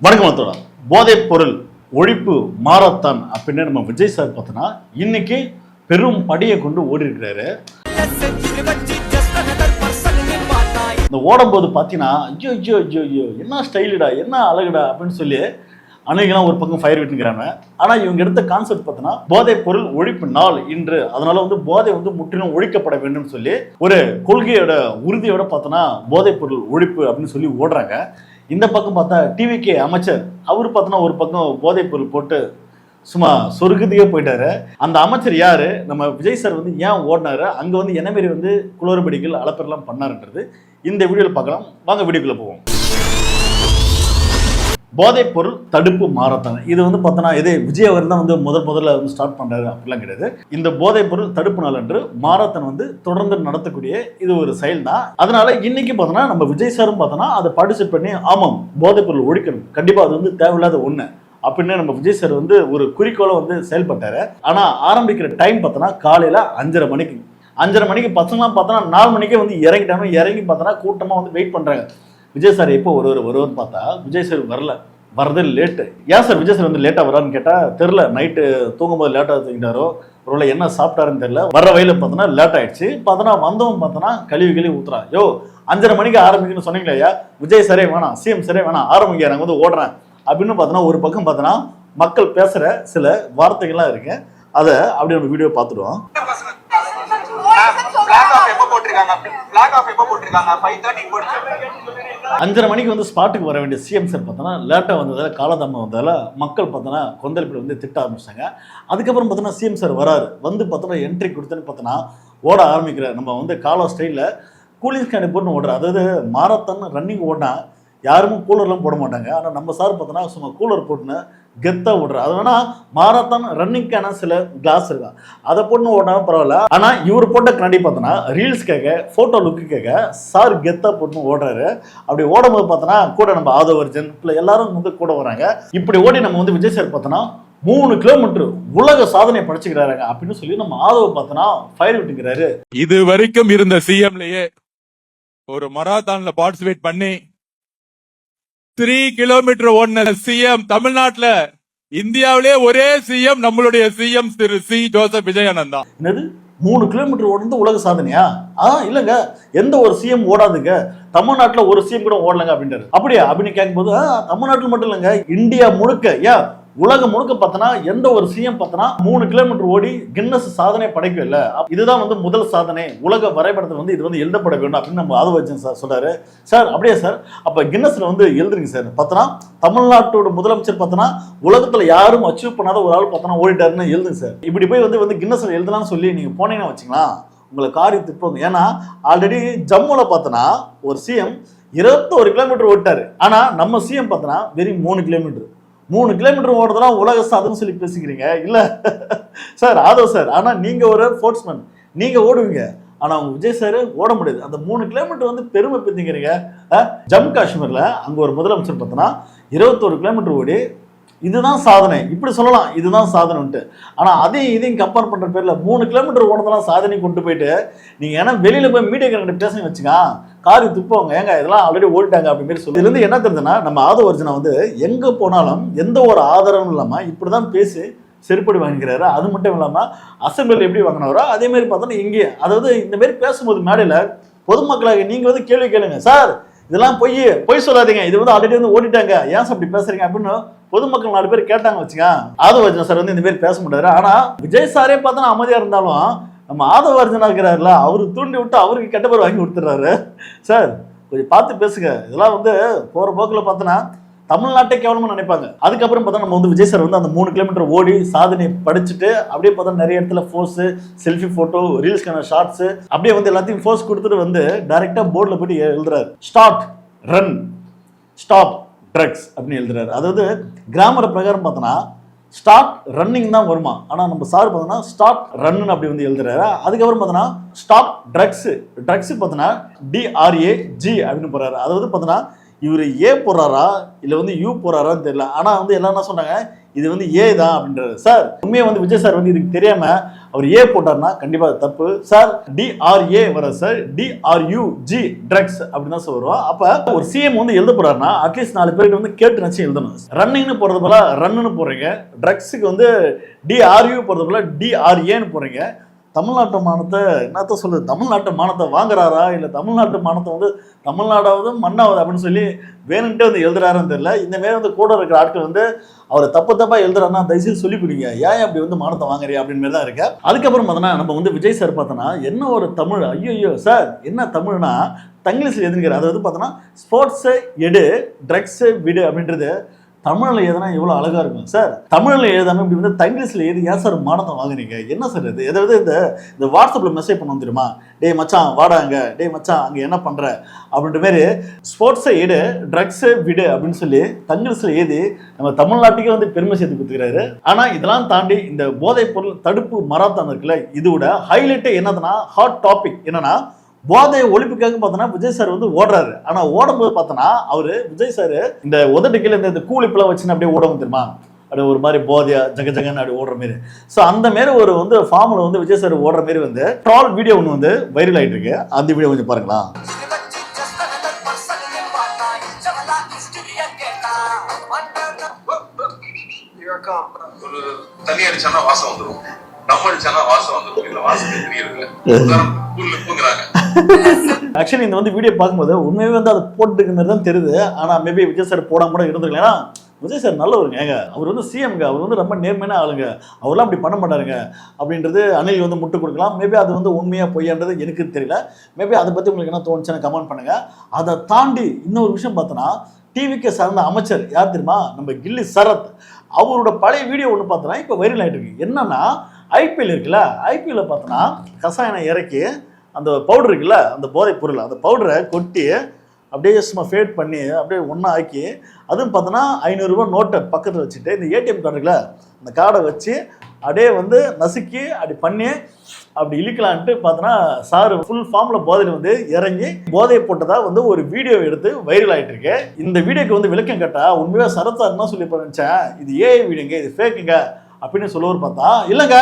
வணக்கம் தோழா. போதைப் பொருள் ஒழிப்பு மாரத்தான் அப்படின்னு நம்ம விஜய் சார் பார்த்தோன்னா இன்னைக்கு பெரும் படியை கொண்டு ஓடி இருக்கிறாரு. இந்த ஓடும்போது பார்த்தீங்கன்னா ஐயோ ஐயோ ஐயோ ஐயோ என்ன ஸ்டைலுடா என்ன அழகுடா அப்படின்னு சொல்லி அன்னைக்கெல்லாம் ஒரு பக்கம் ஃபயர் விட்டுங்கிறாங்க. ஆனால் இவங்க எடுத்த கான்செப்ட் பார்த்தோன்னா போதைப் பொருள் ஒழிப்பு நாள் இன்று, அதனால போதை முற்றிலும் ஒழிக்கப்பட வேண்டும் சொல்லி ஒரு கொள்கையோட உறுதியோட பார்த்தோன்னா போதைப் பொருள் ஒழிப்பு அப்படின்னு சொல்லி ஓடுறாங்க. இந்த பக்கம் பார்த்தா டிவிகே அமைச்சர் அவர் பார்த்தோன்னா ஒரு பக்கம் போதைப் பொருள் போட்டு சும்மா சொர்க்கத்துக்கே போயிட்டாரு. அந்த அமைச்சர் யாரு, நம்ம விஜய் சார் ஏன் ஓடினாரு, அங்க என்ன மாரி குளறுபடிகள் அலப்பெல்லாம் பண்ணாருன்றது இந்த வீடியோவில் பார்க்கலாம். வாங்க வீடியோக்குள்ள போவோம். போதைப் பொருள் தடுப்பு மாரத்தான் இது பார்த்தோன்னா இதே விஜய் அவர் தான் முதல்ல ஸ்டார்ட் பண்றாரு அப்படிலாம் கிடையாது. இந்த போதைப் பொருள் தடுப்பு நாள் என்று மாரத்தான் தொடர்ந்து நடத்தக்கூடிய இது ஒரு செயல் தான். அதனால இன்னைக்கு பார்த்தோன்னா நம்ம விஜய் சாரும் பார்த்தோன்னா அதை பார்ட்டிசிபேட் பண்ணி ஆமாம் போதைப் பொருள் ஒழிக்கணும், கண்டிப்பா அது தேவையில்லாத ஒண்ணு அப்படின்னு நம்ம விஜய் சார் ஒரு குறிக்கோளை செயல்பட்டாரு. ஆனா ஆரம்பிக்கிற டைம் பார்த்தோன்னா காலையில 5:30 மணிக்கு. 5:30 மணிக்கு பசங்களாம் பார்த்தோன்னா 4 மணிக்கே இறங்கிட்டாங்க. இறங்கி பார்த்தோன்னா கூட்டமா வெயிட் பண்றாங்க. விஜய் சார் எப்போ வருவார்னு பார்த்தா விஜய் சார் வரது லேட்டு. ஏன் சார் விஜய் சார் லேட்டாக வரான்னு கேட்டால் தெரில, நைட்டு தூங்கும்போது லேட்டாக தூங்கிட்டாரோ ஒரு என்ன சாப்பிட்டாருன்னு தெரியல. வர வயலில் பார்த்தோன்னா லேட் ஆயிடுச்சு. பார்த்தோன்னா வந்தவன் பார்த்தோன்னா கழுவி ஊத்துறான். யோ 5:30 மணிக்கு ஆரம்பிக்கணும்னு சொன்னீங்களே ஐயா, விஜய் சரே வேணாம், சிஎம் சரே வேணாம், ஆரம்பிக்க நாங்கள் ஓடுறேன் அப்படின்னு பார்த்தோன்னா ஒரு பக்கம் பார்த்தோன்னா மக்கள் பேசுகிற சில வார்த்தைகள்லாம் இருக்கு. அதை அப்படி ஒரு வீடியோ பார்த்துடுவோம். 5:30 மணிக்கு ஸ்பாட்டுக்கு வர வேண்டிய சிஎம் சார் பார்த்தோன்னா லேட்டாக வந்ததால காலதாமம் வந்ததால மக்கள் பார்த்தோன்னா கொந்தளிப்பில் திட்ட ஆரம்பிச்சாங்க. அதுக்கப்புறம் பார்த்தோன்னா சிஎம் சார் வராரு. பார்த்தோன்னா என்ட்ரி கொடுத்துன்னு பார்த்தோன்னா ஓட ஆரம்பிக்கிற நம்ம காலோ ஸ்டைலில் கூலிங் ஸ்கேனை போட்டு ஓடுற. அதாவது மாரத்தான் ரன்னிங் ஓடினா யாருமே கூலர்லாம் போட மாட்டாங்க. ஆனால் நம்ம சார் பார்த்தோன்னா சும்மா கூலர் போட்டுன்னு கெத்தாக ஓடுற. அது வேணா மாரத்தான் ரன்னிங்கான சில கிளாஸ் இருக்கா அதை போட்டுன்னு ஓடினாலும் பரவாயில்ல. ஆனால் இவர் போட்ட கண்ணாடி பார்த்தோன்னா ரீல்ஸ் கேட்க ஃபோட்டோ லுக்கு கேட்க சார் கெத்தாக போட்டுன்னு ஓடுறாரு. அப்படி ஓடும்போது பார்த்தோன்னா கூட நம்ம ஆதவர்ஜன் இல்லை எல்லாரும் கூட வராங்க. இப்படி ஓடி நம்ம விஜய் சார் பார்த்தோன்னா 3 கிலோமீட்டர் உலக சாதனை படைச்சுக்கிறாங்க அப்படின்னு சொல்லி நம்ம ஆதவ பார்த்தோன்னா ஃபயர் விட்டுக்கிறாரு. இது வரைக்கும் இருந்த சிஎம்லயே ஒரு மராத்தான்ல பார்ட்டிசிபேட் பண்ணி 3 கிலோமீட்டர் ஓடின சிஎம் தமிழ்நாட்டுல இந்தியாவிலே ஒரே சிஎம் நம்மளுடைய சிஎம் திரு சி ஜோசப் விஜயானந்தா. என்னது 3 கிலோமீட்டர் ஓடுறது உலக சாதனையா? இல்லங்க, எந்த ஒரு சிஎம் ஓடாதுங்க, தமிழ்நாட்டுல ஒரு சிஎம் கூட ஓடலங்க அப்படின்றாரு. அப்படியா அப்படின்னு கேட்கும்போது தமிழ்நாட்டில் மட்டும் இல்லைங்க, இந்தியா முழுக்க ஏன் உலகம் முழுக்க பார்த்தனா எந்த ஒரு சிஎம் பார்த்தனா 3 கிலோமீட்டர் ஓடி கின்னஸ் சாதனை படைக்கவே இல்லை. இதுதான் முதல் சாதனை உலக வரைபடத்தில் இது எழுதப்பட வேண்டும் அப்படின்னு நம்ம ஆதவர்ஜன் சார் சொல்றாரு. சார் அப்படியே சார், அப்ப கின்னஸ்ல எழுதுறீங்க சார். பார்த்தனா தமிழ்நாட்டோட முதலமைச்சர் பார்த்தனா உலகத்துல யாரும் அச்சீவ் பண்ணாத ஒரு ஆள் பார்த்தனா ஓடிட்டாருன்னு எழுதுங்க சார். இப்படி போய் கின்னஸ்ல எழுதலாம்னு சொல்லி நீங்க போனீங்கன்னா வச்சுங்களா உங்களை காரியம் திட்டுவாங்க. ஏன்னா ஆல்ரெடி ஜம்முல பார்த்தனா ஒரு சிஎம் 21 கிலோமீட்டர் ஓட்டாரு. ஆனா நம்ம சிஎம் பார்த்தனா வெறும் 3 கிலோமீட்டர். 3 கிலோமீட்டர் ஓடுறதுலாம் உலக சாதனை சொல்லி பேசிக்கிறீங்க இல்ல சார் ஆதவ் சார். ஆனா நீங்க ஒரு ஸ்போர்ட்ஸ்மேன், நீங்க ஓடுவீங்க. ஆனா உங்க விஜய் சார் ஓட முடியாது. அந்த 3 கிலோமீட்டர் பெருமை பேசிக்கிறீங்க. ஜம்மு காஷ்மீர்ல அங்க ஒரு முதலமைச்சர் பார்த்தோன்னா 21 கிலோமீட்டர் ஓடி இதுதான் சாதனை இப்படி சொல்லலாம், இதுதான் சாதனைன்ட்டு. ஆனா இதையும் கம்பேர் பண்ற பேர்ல 3 கிலோமீட்டர் ஓடுறதெல்லாம் சாதனை கொண்டு போயிட்டு நீங்க ஏன்னா வெளியில போய் மீடியா பேசுங்க வச்சுக்கா காரி துப்புவாங்க. ஏங்க இதெல்லாம் ஆல்ரெடி ஓடிட்டாங்க அப்படின்னு சொல்லி. இதுல இருந்து என்ன தெரியுதுன்னா நம்ம ஆதவர்ஜனா எங்க போனாலும் எந்த ஒரு ஆதரவும் இல்லாம இப்படிதான் பேசி செருப்படி வாங்கிக்கிறாரு. அது மட்டும் இல்லாம அசம்பிளில் எப்படி வாங்கினாரோ அதே மாதிரி பார்த்தோன்னா இங்கே அதாவது இந்த மாதிரி பேசும்போது மேடையில பொதுமக்களாக நீங்க கேள்வி கேளுங்க. சார் இதெல்லாம் பொய் சொல்லாதீங்க, இது ஆல்ரெடி ஓடிட்டாங்க, ஏன் அப்படி பேசுறீங்க அப்படின்னு பொதுமக்கள் 4 பேர் கேட்டாங்க வச்சுங்க. ஆதவர்ஜனா சார் இந்த மாதிரி பேச முடியாது. ஆனா விஜய் சாரே பார்த்தா அமைதியா இருந்தாலும் நம்ம ஆதவர்ஜனா இருக்கிறாருல அவரு தூண்டி விட்டு அவருக்கு கெட்ட பேர் வாங்கி கொடுத்துறாரு. சார் கொஞ்சம் பார்த்து பேசுங்க. இதெல்லாம் போற போக்கில் பார்த்தோன்னா தமிழ்நாட்டை கேவலமா நினைப்பாங்க. அதுக்கப்புறம் பார்த்தா நம்ம விஜய் சார் அந்த 3 கிலோமீட்டர் ஓடி சாதனை படிச்சுட்டு அப்படியே பார்த்தா நிறைய இடத்துல ஃபோர்ஸ் செல்ஃபி போட்டோ ரீல்ஸ்க்கான ஷார்ட்ஸ் அப்படியே எல்லாத்தையும் ஃபோர்ஸ் கொடுத்துட்டு டைரக்டா போர்டில் போயிட்டு எழுதுறாரு. ஸ்டார்ட் ரன் ஸ்டாப் ட்ரக்ஸ் அப்படின்னு எழுதுறாரு. அதாவது கிராமர பிரகாரம் பார்த்தோன்னா ஸ்டார்ட் ரன்னிங் தான் வருமா, ஆனால் நம்ம சார் பார்த்தோன்னா ஸ்டார்ட் ரன்னு அப்படி எழுதுறாரு. அதுக்கப்புறம் பார்த்தோன்னா ஸ்டாப் ட்ரக்ஸ் பார்த்தோன்னா DRAG அப்படின்னு போறாரு. அதாவது பார்த்தோன்னா இவர் ஏ போறாரா இல்லை வந்து யூ போறாரான்னு தெரியல. ஆனால் வந்து எல்லாம் என்ன சொன்னாங்க, இது வந்து ஏ தான் அப்படின்றாரு. சார் உண்மையாக வந்து விஜய் சார் வந்து இதுக்கு தெரியாம அவர் ஏ போட்டார்னா கண்டிப்பா அது தப்பு சார். DRA வர சார், DRUG ட்ரக்ஸ் அப்படின்னு தான் சார் வரும். அப்ப ஒரு சிஎம் வந்து எழுத போறாருன்னா அட்லீஸ்ட் 4 பேருக்கு வந்து கேட்டு நினைச்சு எழுதணும். ரன்னிங்னு போறது போல ரன்னு போறீங்க, ட்ரக்ஸுக்கு வந்து DRU போறது போல DRAன்னு போறீங்க. தமிழ்நாட்டு மானத்தை என்னத்த சொல்லுது, தமிழ்நாட்டு மானத்தை வாங்குறாரா இல்லை தமிழ்நாட்டு மானத்தை வந்து தமிழ்நாடாவது மண்ணாவது அப்படின்னு சொல்லி வேணுன்ட்டே வந்து எழுதுறாருன்னு தெரியல. இந்த மாரி வந்து கூட இருக்கிற ஆட்கள் வந்து அவரை தப்பா எழுதுறாருன்னா தயவுசெய்து சொல்லி கொடுங்க, ஏன் அப்படி வந்து மானத்தை வாங்குறியா அப்படின்னு மாதிரி தான் இருக்கு. அதுக்கப்புறம் பார்த்தோன்னா நம்ம வந்து விஜய் சார் பார்த்தோன்னா என்ன ஒரு தமிழ், ஐயோ சார் என்ன தமிழ்னா தங்கிலீஷில் எதுங்கிறார். அது வந்து பார்த்தோன்னா ஸ்போர்ட்ஸை எடு ட்ரக்ஸை விடு அப்படின்றது தமிழில் எழுதுனா எவ்வளோ அழகாக இருக்கும் சார். தமிழில் எழுதாமல் இப்படி வந்து தங்கிலீஷில் எழுதி ஏன் சார் மானத்தை வாங்குறீங்க, என்ன சார் இது? எதாவது இந்த வாட்ஸ்அப்பில் மெசேஜ் பண்ண தெரியுமா, டேய் மச்சான் வாடாங்க, டேய் மச்சான் அங்கே என்ன பண்ணுற அப்படின்ற மாரி ஸ்போர்ட்ஸை எடு ட்ரக்ஸை விடு அப்படின்னு சொல்லி தங்கிலீஷில் எழுதி நம்ம தமிழ்நாட்டுக்கே வந்து பெருமை சேர்த்து கொடுத்துக்கிறாரு. ஆனால் இதெல்லாம் தாண்டி இந்த போதைப் பொருள் தடுப்பு மராத்தான் இருக்குல்ல, இதோட ஹைலைட்டே என்னதுன்னா ஹாட் டாபிக் என்னன்னா போதை ஒழிப்புக்காக பார்த்தோன்னா விஜய் சார் வந்து ஓடுறாரு. ஆனா ஓடும்போது பார்த்தோன்னா அவரு விஜய் சார் இந்த உதட்டுக்கீழ இந்த கூலிப்பெல்லாம் வச்சுன்னு அப்படியே ஓடவும் தெரியுமா, அப்படியே ஒரு மாதிரி போதையா ஜகன்னு அப்படி ஓடுற மாரி. ஸோ அந்த மாரி ஒரு வந்து ஃபார்முல வந்து விஜய் சார் ஓடுற மாரி வந்து ட்ரால் வீடியோ ஒன்று வந்து வைரல் ஆயிட்டு இருக்கு. அந்த வீடியோ கொஞ்சம் பாருங்களா. தண்ணி அடிச்சானா வாசம் வந்துடும், நம்ம அடிச்சானா வாசம் வந்துடும், இல்ல வாசம் தெரியல. ஆக்சுவலி இந்த வந்து வீடியோ பார்க்கும்போது உண்மையாவே வந்து அதை போட்டுக்க மாதிரி தான் தெரியுது. ஆனால் மேபி விஜய் சார் போடாம கூட இருந்திருக்கலாம். ஏன்னா விஜய் சார் நல்லவருங்க, ஏங்க அவர் வந்து சிஎம்ங்க, அவர் வந்து ரொம்ப நேர்மையான ஆளுங்க, அவர்லாம் அப்படி பண்ண மாட்டாருங்க அப்படின்றது அணில் வந்து முட்டு கொடுக்கலாம். மேபி அது வந்து உண்மையாக பொய்யான்றது எனக்கு தெரியல. மேபி அதை பற்றி உங்களுக்கு என்ன தோணுச்சுன்னு கமெண்ட் பண்ணுங்க. அதை தாண்டி இன்னொரு விஷயம் பார்த்தோன்னா டிவிக்கு சார்ந்த அமைச்சர் யார் தெரியுமா, நம்ம கில்லி சரத், அவரோட பழைய வீடியோ ஒன்று பார்த்தோன்னா இப்போ வைரல் ஆகிட்டு இருக்கு. என்னன்னா ஐபிஎல் இருக்குல்ல, ஐபிஎல்ல பார்த்தோன்னா கசாயனை இறக்கி அந்த பவுடர் இருக்குல்ல, அந்த போதைப் பொருள், அந்த பவுடரை கொட்டி அப்படியே சும்மா ஃபேட் பண்ணி அப்படியே ஒன்றா ஆக்கி, அதுவும் பார்த்தோன்னா 500 ரூபா நோட்டை பக்கத்தில் வச்சுட்டு இந்த ஏடிஎம் கார்டு இருக்குல்ல, அந்த கார்டை வச்சு அப்படியே வந்து நசுக்கி அப்படி பண்ணி அப்படி இழுக்கலான்ட்டு பார்த்தோன்னா சார் ஃபுல் ஃபார்மில் போதையில் வந்து இறங்கி போதையை போட்டதா வந்து ஒரு வீடியோ எடுத்து வைரல் ஆகிட்டு இருக்கு. இந்த வீடியோக்கு வந்து விளக்கம் கேட்டால் உண்மையாக சரத்தார் என்ன சொல்லி நினச்சேன், இது ஏஐ வீடியோங்க, இது ஃபேக்குங்க அப்படின்னு சொல்லுவார். பார்த்தா இல்லைங்க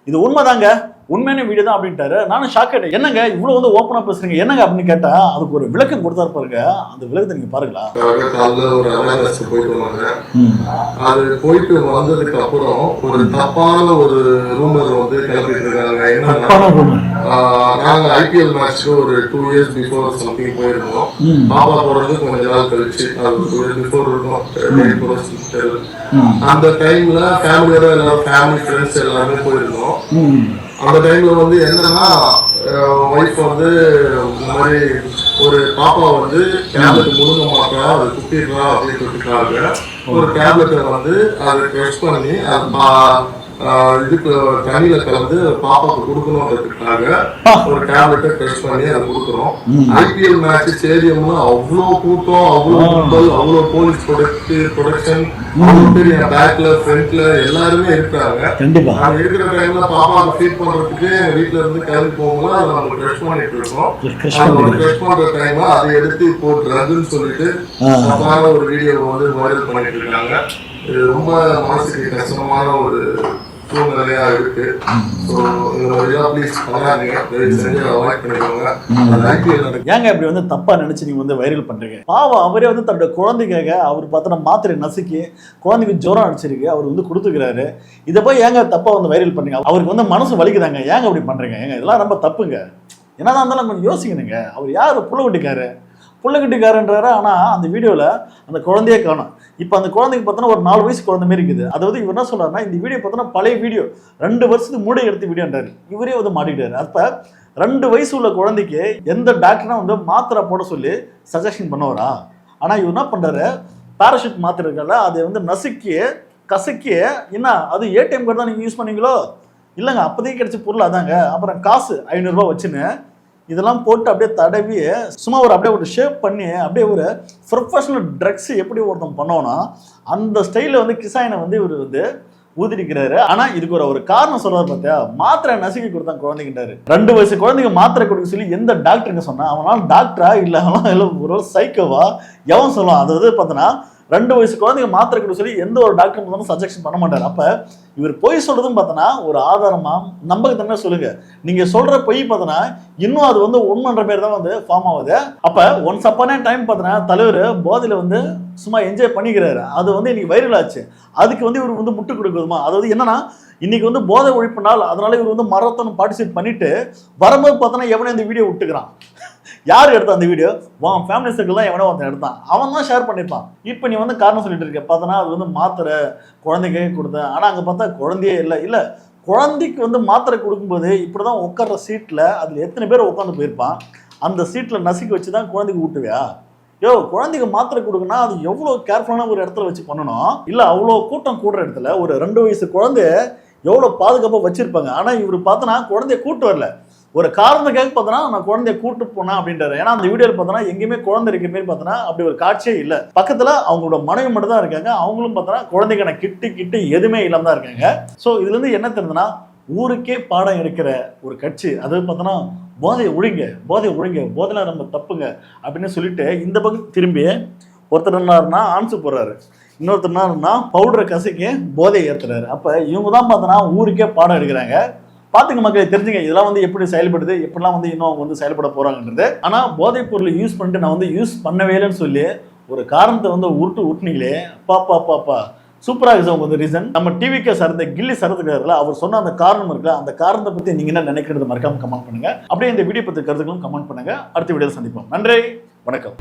இது உண்மைதாங்க, உண்மையான வீடியோ தான் அப்படின்ட்டாரு. நானும் ஷாக் ஆயிட்டேன், என்னங்க இவ்வளவு வந்து ஓப்பனா பேசுறீங்க என்னங்க அப்படின்னு கேட்டா அதுக்கு ஒரு விளக்கம் கொடுத்தாரு பாருங்க. அந்த விளக்கத்தை நீங்க பாருங்களா. காலைல ஒரு அவேர்னஸ் போயிட்டு வந்தாங்க. அது போயிட்டு வந்ததுக்கு அப்புறம் ஒரு தப்பான ஒரு ரூமர் வந்து கிளப்பிட்டு இருக்காங்க. என்னன்னா நாங்க ஐபிஎல் மேட்ச்க்கு ஒரு 2 years பிஃபோர் சம்திங் போயிருந்தோம். பாபா போறது கொஞ்ச நாள் கழிச்சு, அது 2 years பிஃபோர் இருக்கும். அந்த டைம்ல ஃபேமிலியோட எல்லாரும் ஃபேமிலி ஃப்ரெண்ட்ஸ் எல்லாருமே போயிருந்தோம். அந்த டைம்ல வந்து என்னன்னா ஒய்ஃப் வந்து இந்த மாதிரி ஒரு பாப்பா வந்து டேப்லெட் முழுங்க மாட்டா, அது குட்டிடுறா அப்படின்னு சொல்லிட்டாங்க. ஒரு டேப்லெட்டை வந்து அதை டெஸ்ட் பண்ணி இதுக்கு தண்ணியில கலந்து பாப்பாவுக்கு கொடுக்கணும்ன்றதுக்காக ஒரு டேப்லெட்டை டெஸ்ட் பண்ணி அதை கொடுக்குறோம். ஐபிஎல் மேட்ச் ஸ்டேடியம்ல அவ்வளோ கூட்டம், அவ்வளோ மக்கள், அவ்வளோ போலீஸ் ப்ரொடக்ஷன், பேக்ல ஃப்ரண்ட்ல எல்லாருமே இருக்காங்க. நாங்க இருக்கிற டைம்ல பாப்பாவுக்கு ஃபீட் பண்றதுக்கு வீட்டுல இருந்து கிளம்பி போகும்போது அதை நம்ம டெஸ்ட் பண்ணிட்டு இருக்கோம். டெஸ்ட் பண்ற டைம்ல அதை எடுத்து இப்போ ட்ரக்னு சொல்லிட்டு தப்பான ஒரு வீடியோ வந்து வைரல் பண்ணிட்டு இருக்காங்க. இது ரொம்ப மனசுக்கு கஷ்டமான ஒரு சூழ்நிலையா இருக்கு. ஏங்க இப்படி வந்து தப்பா நினைச்சு நீங்க வந்து வைரல் பண்றீங்க? பாவம் அவரே வந்து தன்னோட குழந்தைக்காக அவர் பார்த்தா மாத்திரை நசுக்கி குழந்தைக்கு ஜுரம் அடிச்சிருக்கு, அவர் வந்து கொடுத்துக்கிறாரு. இதை போய் ஏங்க தப்பா வந்து வைரல் பண்ணீங்க? அவருக்கு வந்து மனசு வலிக்குதாங்க, ஏங்க அப்படி பண்றீங்க? ஏங்க இதெல்லாம் ரொம்ப தப்புங்க. என்னதான் இருந்தாலும் கொஞ்சம் யோசிக்கணுங்க. அவர் யாரு புள்ளக்கட்டிக்காரன்றாரு. ஆனால் அந்த வீடியோவில் அந்த குழந்தையே காணும். இப்போ அந்த குழந்தைக்கு பார்த்தோன்னா ஒரு 4 வயசு குழந்தை மாதிரி இருக்குது. அதாவது இவர் என்ன சொல்றாருன்னா, இந்த வீடியோ பார்த்தோன்னா பழைய வீடியோ, 2 வருஷத்துக்கு முன்னாடி எடுத்த வீடியோன்றாரு. இவரே வந்து மாட்டிக்கிட்டாரு. அப்போ 2 வயசு உள்ள குழந்தைக்கு எந்த டாக்டரும் வந்து மாத்திரை போட சொல்லி சஜஷன் பண்ணுவாரா? ஆனால் இவர் என்ன பண்ணுறாரு, பேராஷூட் மாத்திரை இருக்கல அதை வந்து நசுக்கி கசக்கி, என்ன அது ஏடிஎம் கார்டு தான் நீங்கள் யூஸ் பண்ணீங்களோ? இல்லைங்க, அப்போதைக்கு கிடைச்ச பொருள் அதாங்க. அப்புறம் காசு 500 ரூபா வச்சுன்னு இதெல்லாம் போட்டு அப்படியே தடவி சும்மா அப்படியே ஒரு ஷேப் பண்ணி அப்படியே ஒரு ப்ரொஃபஷனல் ட்ரக்ஸ் எப்படி ஒருத்தன் பண்ணோன்னா அந்த ஸ்டைலில் வந்து கிசாயினை வந்து இவர் வந்து ஊதிருக்கிறாரு. ஆனா இதுக்கு ஒரு காரணம் சொல்றாரு பார்த்தியா, மாத்திரை நசுக்கி கொடுத்தான் குழந்தைகிட்டாரு. 2 வயசு குழந்தைங்க மாத்திரை கொடுக்க சொல்லி எந்த டாக்டருங்க சொன்னா? அவனால டாக்டரா இல்ல அவன் ஒரு சைக்கோவா எவன் சொல்லுவான்? அதாவது பார்த்தனா 2 வயசு குழந்தைங்க மாத்திரை கொடுக்க சொல்லி எந்த ஒரு டாக்டர் வந்து சஜெக்ஷன் பண்ண மாட்டாரு. அப்ப இவர் பொய் சொல்றதும் பார்த்தனா ஒரு ஆதாரமா நம்பகத்தன்மையா சொல்லுங்க. நீங்க சொல்ற பொய் பார்த்தனா இன்னும் அது வந்து உண்மைன்ற பேர் தான் வந்து ஃபார்ம் ஆகுது. அப்ப ஒன்ஸ் அப்பான டைம் பார்த்தனா தலைவர் போதையில வந்து சும்மா என்ஜாய் பண்ணிக்கிறாரு. அது வந்து இன்னைக்கு வைரல் ஆச்சு. அதுக்கு வந்து இவர் வந்து முட்டு கொடுக்குதுமா? அதாவது என்னன்னா இன்னைக்கு வந்து போதை ஒழிப்பு நாள், அதனால இவர் வந்து மராத்தான் பார்ட்டிசிபேட் பண்ணிட்டு வரும்போது பார்த்தனா எவனே இந்த வீடியோ விட்டுக்கிறான். யார் எடுத்தான் அந்த வீடியோ? உன் ஃபேமிலி சர்க்கிள் தான் எவனோ ஒருத்தன் எடுத்தான், அவன் தான் ஷேர் பண்ணிப்பான். இப்போ நீ வந்து காரணம் சொல்லிட்டு இருக்க பார்த்தனா அது வந்து மாத்திரை குழந்தைக்கே கொடுத்தேன். ஆனால் அங்கே பார்த்தா குழந்தையே இல்லை. குழந்தைக்கு வந்து மாத்திரை கொடுக்கும்போது இப்படிதான் உட்கார்ற சீட்டில் அதில் எத்தனை பேர் உட்காந்து போயிருப்பான், அந்த சீட்டில் நசுக்கி வச்சு தான் குழந்தைக்கு ஊட்டுவியா? குழந்தைக்கு மாத்திரை கொடுக்குன்னா அது எவ்வளோ கேர்ஃபுல்லான ஒரு இடத்துல வச்சு பண்ணணும். இல்லை அவ்வளோ கூட்டம் கூடுற இடத்துல ஒரு 2 வயசு குழந்தைய எவ்வளோ பாதுகாப்பாக வச்சிருப்பாங்க. ஆனால் இவர் பார்த்தனா குழந்தைய கூட்டு வரல. ஒரு காரணத்துக்காக பார்த்தனா நான் குழந்தைய கூட்டு போனேன் அப்படின்றாரு. ஏன்னா அந்த வீடியோவில் பார்த்தனா எங்கேயுமே குழந்தை இருக்கிற மாதிரி பார்த்தனா அப்படி ஒரு காட்சியே இல்லை. பக்கத்தில் அவங்களோட மனைவி மட்டும் தான் இருக்காங்க. அவங்களும் பார்த்தனா குழந்தைக்கான கிட்டு எதுவுமே இல்லாம தான் இருக்காங்க. ஸோ இதுல இருந்து என்ன தெரியுதுன்னா, ஊருக்கே பாடம் எடுக்கிற ஒரு கட்சி. அதாவது பார்த்தனா போதையை ஒழிங்க, போதையில நம்ம தப்புங்க அப்படின்னு சொல்லிட்டு இந்த பக்கம் திரும்பி ஒருத்தர் என்னாருன்னா ஆன்சு போடுறாரு, இன்னொருத்தர் என்னாருன்னா பவுடரை கசக்கி போதையை ஏற்றுறாரு. அப்போ இவங்க தான் பார்த்தோன்னா ஊருக்கே பாடம் எடுக்கிறாங்க. பார்த்துங்க மக்களை, தெரிஞ்சுங்க இதெல்லாம் வந்து எப்படி செயல்படுது, எப்படிலாம் வந்து இன்னும் அவங்க வந்து செயல்பட போறாங்கன்றது. ஆனால் போதைப் பொருளை யூஸ் பண்ணிட்டு நான் வந்து யூஸ் பண்ணவே இல்லைன்னு சொல்லி ஒரு காரணத்தை வந்து உருட்டுனீங்களே, பாப்பா சூப்பராக இருக்குது அவங்க வந்து ரீசன். நம்ம டிவிக்கே சார்ந்த கில்லி சரத்துக்காரர்ல அவர் சொன்ன அந்த காரணம் இருக்குல்ல, அந்த காரணத்தை பற்றி நீங்க என்ன நினைக்கிறது மறக்காம கமெண்ட் பண்ணுங்க. அப்படியே இந்த வீடியோ பற்றி கருத்துக்களும் கமெண்ட் பண்ணுங்க. அடுத்த வீடியோவில் சந்திப்போம். நன்றி, வணக்கம்.